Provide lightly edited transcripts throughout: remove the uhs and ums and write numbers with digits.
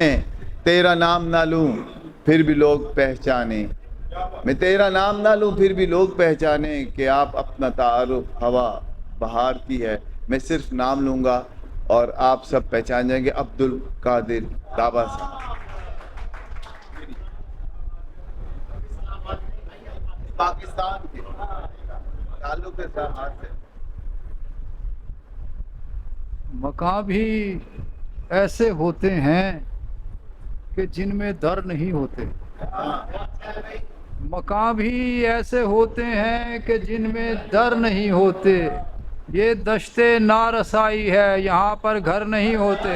تیرا نام نہ لوں پھر بھی لوگ پہچانے، میں تیرا نام نہ لوں پھر بھی لوگ پہچانے کہ آپ اپنا تعارف ہوا بہار کی ہے۔ میں صرف نام لوں گا اور آپ سب پہچان جائیں گے۔ عبد القادر طابہ صاحب، پاکستان کے تعلق ہے ہاتھ سے۔ مقام بھی ایسے ہوتے ہیں کہ جن میں در نہیں ہوتے، مقام بھی ایسے ہوتے ہیں کہ جن میں در نہیں ہوتے، یہ دشت نارسائی ہے یہاں پر گھر نہیں ہوتے۔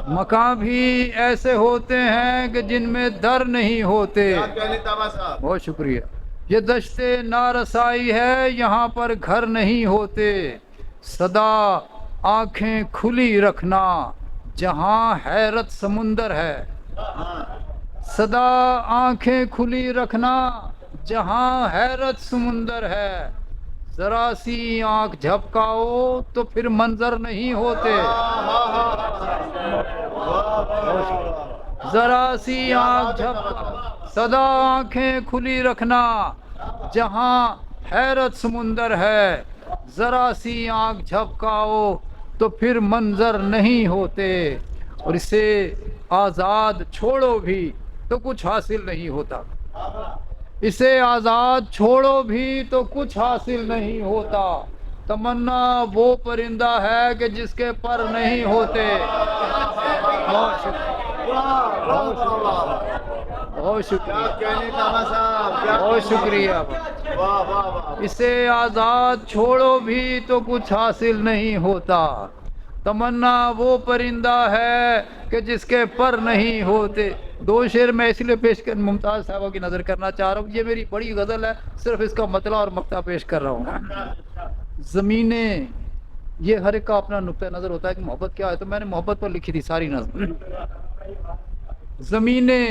مقام بھی ایسے ہوتے ہیں کہ جن میں در نہیں ہوتے۔ بہت شکریہ۔ یہ دشت نارسائی ہے یہاں پر گھر نہیں ہوتے، سدا آنکھیں کھلی رکھنا جہاں حیرت سمندر ہے، سدا آنکھیں کھلی رکھنا جہاں حیرت سمندر ہے، ذرا سی آنکھ جھپکاؤ تو پھر منظر نہیں ہوتے، ذرا سی آنکھ جھپکاؤ، سدا آنکھیں کھلی رکھنا جہاں حیرت سمندر ہے، ذرا سی آنکھ جھپکاؤ تو پھر منظر نہیں ہوتے، اور اسے آزاد چھوڑو بھی تو کچھ حاصل نہیں ہوتا، اسے آزاد چھوڑو بھی تو کچھ حاصل نہیں ہوتا، تمنا وہ پرندہ ہے کہ جس کے پر نہیں ہوتے۔ بہت شکریہ، بہت شکریہ۔ اسے آزاد چھوڑو بھی تو کچھ حاصل نہیں ہوتا، تمنا وہ پرندہ ہے کہ جس کے پر نہیں ہوتے۔ دو شعر میں اس لیے پیش کر ممتاز صاحبہ کی نظر کرنا چاہ رہا ہوں، یہ میری بڑی غزل ہے، صرف اس کا مطلع اور مقطع پیش کر رہا ہوں۔ زمینیں، یہ ہر ایک کا اپنا نقطہ نظر ہوتا ہے کہ محبت کیا ہے، تو میں نے محبت پر لکھی تھی ساری نظم۔ زمینیں،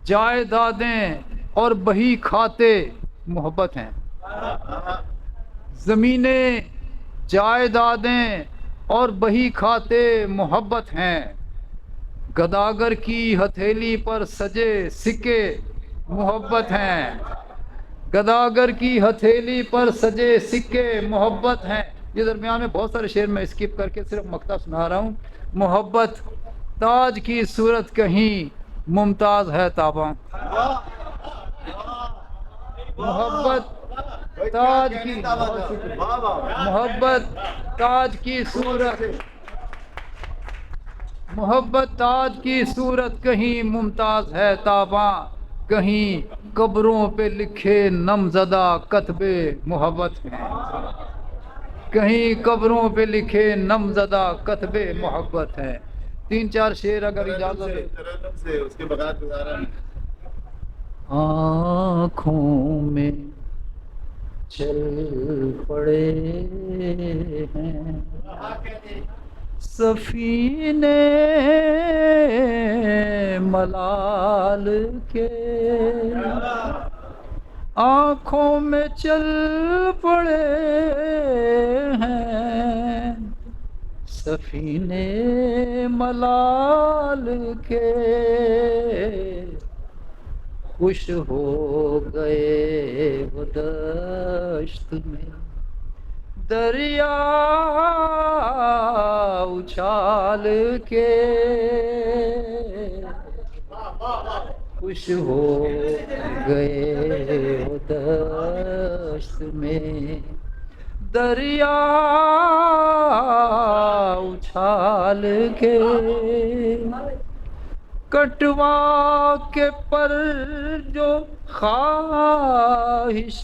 جائیدادیں اور بہی کھاتے محبت ہیں، زمینیں، جائیدادیں اور بہی کھاتے محبت ہیں، گداگر کی ہتھیلی پر سجے سکے محبت ہیں، گداگر کی ہتھیلی پر سجے سکے محبت ہیں۔ یہ درمیان میں بہت سارے شعر میں اسکپ کر کے صرف مقطع سنا رہا ہوں۔ محبت تاج کی صورت کہیں ممتاز ہے تاباں، محبت تاج کی، محبت تاج کی صورت، محبت تاج کی صورت کہیں ممتاز ہے تاباں، کہیں قبروں پہ لکھے نم زدہ کتبے محبت ہیں، کہیں قبروں پہ لکھے نم زدہ کتبے محبت ہیں۔ تین چار شعر اگر اجازت ہے۔ اس کے بغیر گزارا نہیں۔ آنکھوں میں چل پڑے ہیں سفینے ملال کے، آنکھوں میں چل پڑے ہیں سفینے ملال کے، خوش ہو گئے وہ دشت میں دریا اچھال کے، خوش ہو گئے وہ دشت میں دریا اچھال کے، کٹوا کے پر جو خواہش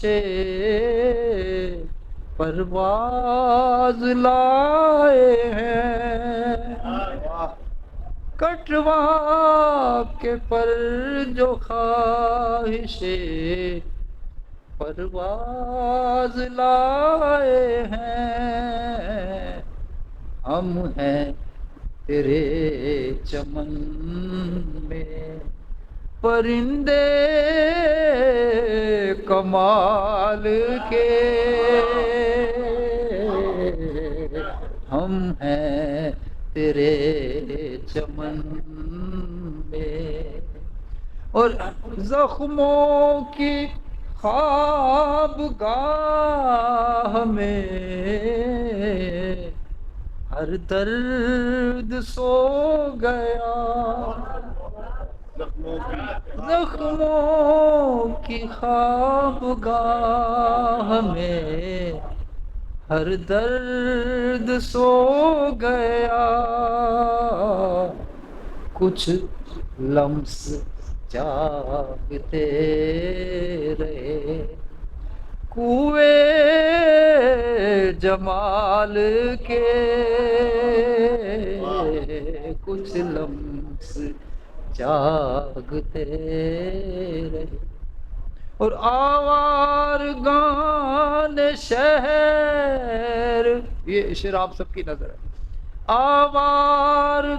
پرواز لائے ہیں، کٹوا کے پر جو خواہش پرواز لائے ہیں، ہم ہیں تیرے چمن میں پرندے کمال کے، ہم ہیں تیرے چمن میں، اور زخموں کی خوابگاہ میں ہر درد سو گیا، زخموں کی خوابگاہ میں ہر درد سو گیا، کچھ لمس جاگتے رہے کوئے جمال کے، کچھ لمس جاگتے رہے، اور آوارگان شہر، یہ شعر آپ سب کی نظر ہے، آوارگان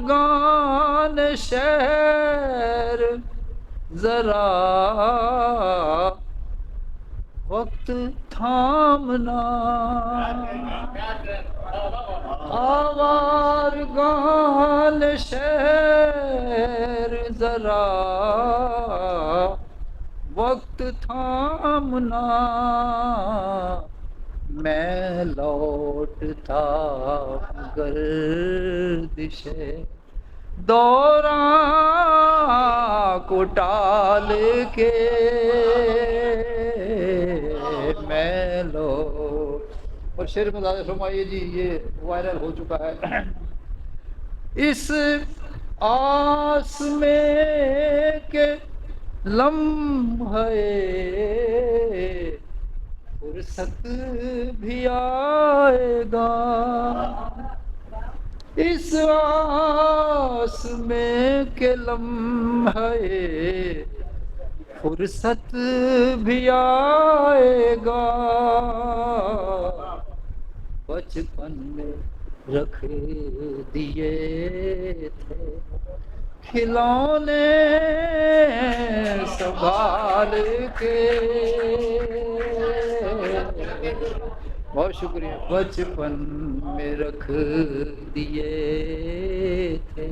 شہر ذرا وقت تھامنا، آوارگان شہر ذرا وقت تھامنا، میں لوٹتا گردش دوران کو ٹال کے، میں اور شعر میں زیادہ فرمائیے جی، یہ وائرل ہو چکا ہے، اس آس میں کہ لمحے فرصت بھی آئے گا، اس آس میں کہ لمحے فرصت بھی آئے گا، بچپن میں رکھ دیے تھے کھلونے سنبھال کے، بہت شکریہ، بچپن میں رکھ دیے تھے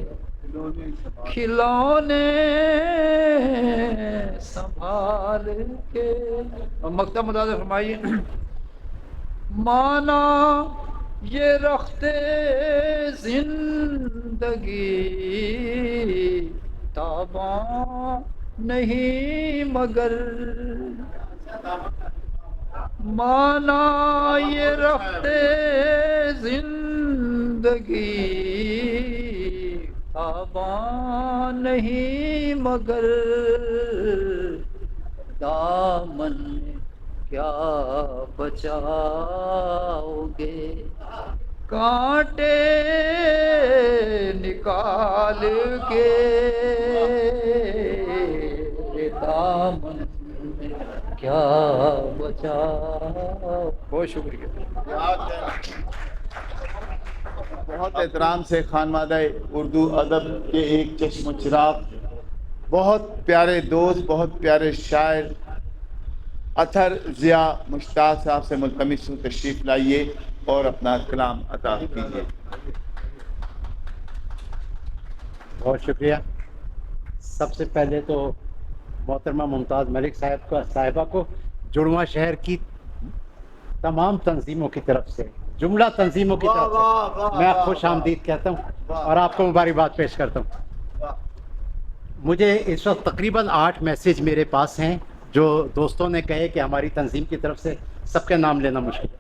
کھلونے سنبھال کے، اور مکتب متاثر فرمائیے، مانا یہ رختے زندگی تاباں نہیں مگر، مانا یہ رختے زندگی تاباں نہیں مگر، دامن میں کیا بچاؤ گے کانٹے نکال کے، دامن میں کیا بچاؤ، بہت شکریہ، بہت احترام سے خانوادہ اردو ادب کے ایک چشم و چراغ، بہت پیارے دوست، بہت پیارے شاعر اطہر ضیاء مشتاق صاحب سے ملتمس ہوں تشریف لائیے اور اپنا کلام عطا کیجیے۔ بہت شکریہ۔ سب سے پہلے تو محترمہ ممتاز ملک صاحبہ کو جڑواں شہر کی تمام تنظیموں کی طرف سے، جملہ تنظیموں کی طرف سے میں خوش آمدید کہتا ہوں اور آپ کو مبارکباد پیش کرتا ہوں۔ مجھے اس وقت تقریباً 8 میسیج میرے پاس ہیں جو دوستوں نے کہے کہ ہماری تنظیم کی طرف سے سب کے نام لینا مشکل ہے۔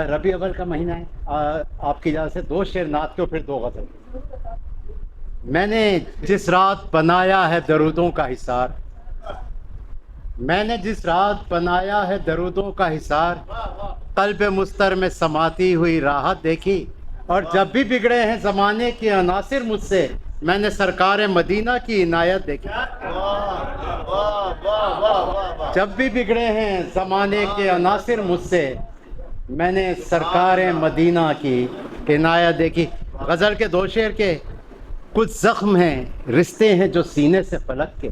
ربیع اول کا مہینہ ہے، آپ کی اجازت سے 2 شعر نعت کے اور پھر 2 غزل۔ میں نے جس رات بنایا ہے درودوں کا حصار، میں نے جس رات بنایا ہے درودوں کا حصار، قلب مستر میں سماتی ہوئی راحت دیکھی، اور جب بھی بگڑے ہیں زمانے کے عناصر مجھ سے، میں نے سرکار مدینہ کی عنایت دیکھی۔ جب بھی بگڑے ہیں زمانے کے عناصر مجھ سے، میں نے سرکار مدینہ کی عنایت دیکھی۔ غزل کے 2 شعر کے، کچھ زخم ہیں رشتے ہیں جو سینے سے پلک کے،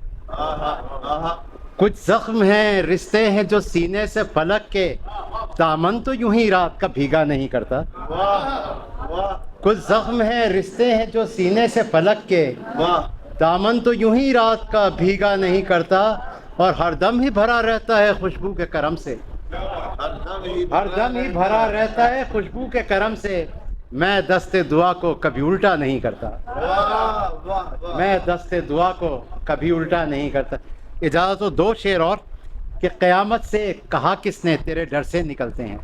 کچھ زخم ہیں رشتے ہیں جو سینے سے پلک کے، دامن تو یوں ہی رات کا بھیگا نہیں کرتا، کچھ زخم ہیں رشتے ہیں جو سینے سے پلک کے، واہ دامن تو یوں ہی رات کا بھیگا نہیں کرتا، اور ہر دم ہی بھرا رہتا ہے خوشبو کے کرم سے، ہر دم ہی بھرا رہتا ہے خوشبو کے کرم سے، میں دست دعا کو کبھی الٹا نہیں کرتا، واہ واہ میں دست دعا کو کبھی الٹا نہیں کرتا۔ اجازت ہو دو شعر اور، کہ قیامت سے کہا کس نے تیرے ڈر سے نکلتے ہیں،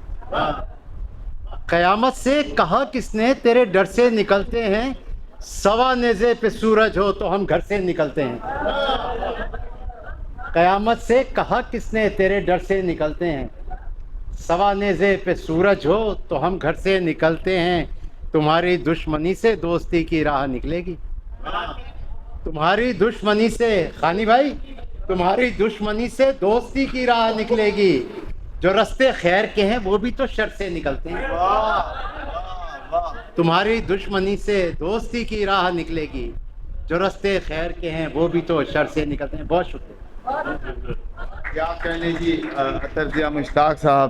قیامت سے کہا کس نے تیرے ڈر سے نکلتے ہیں، سوا نیزے پہ سورج ہو تو ہم گھر سے نکلتے ہیں، قیامت سے کہا کس نے تیرے ڈر سے نکلتے ہیں، سوا نیزے پہ سورج ہو تو ہم گھر سے نکلتے ہیں، تمہاری دشمنی سے دوستی کی راہ نکلے گی، تمہاری دشمنی سے، خانی بھائی تمہاری دشمنی سے دوستی کی راہ نکلے گی، جو رستے خیر کے ہیں وہ بھی تو شر سے نکلتے ہیں، تمہاری دشمنی سے دوستی کی راہ نکلے گی، جو رستے خیر کے ہیں وہ بھی تو شر سے نکلتے ہیں۔ بہت شکریہ۔ کیا کہنے جی، اطہر ضیاء مشتاق صاحب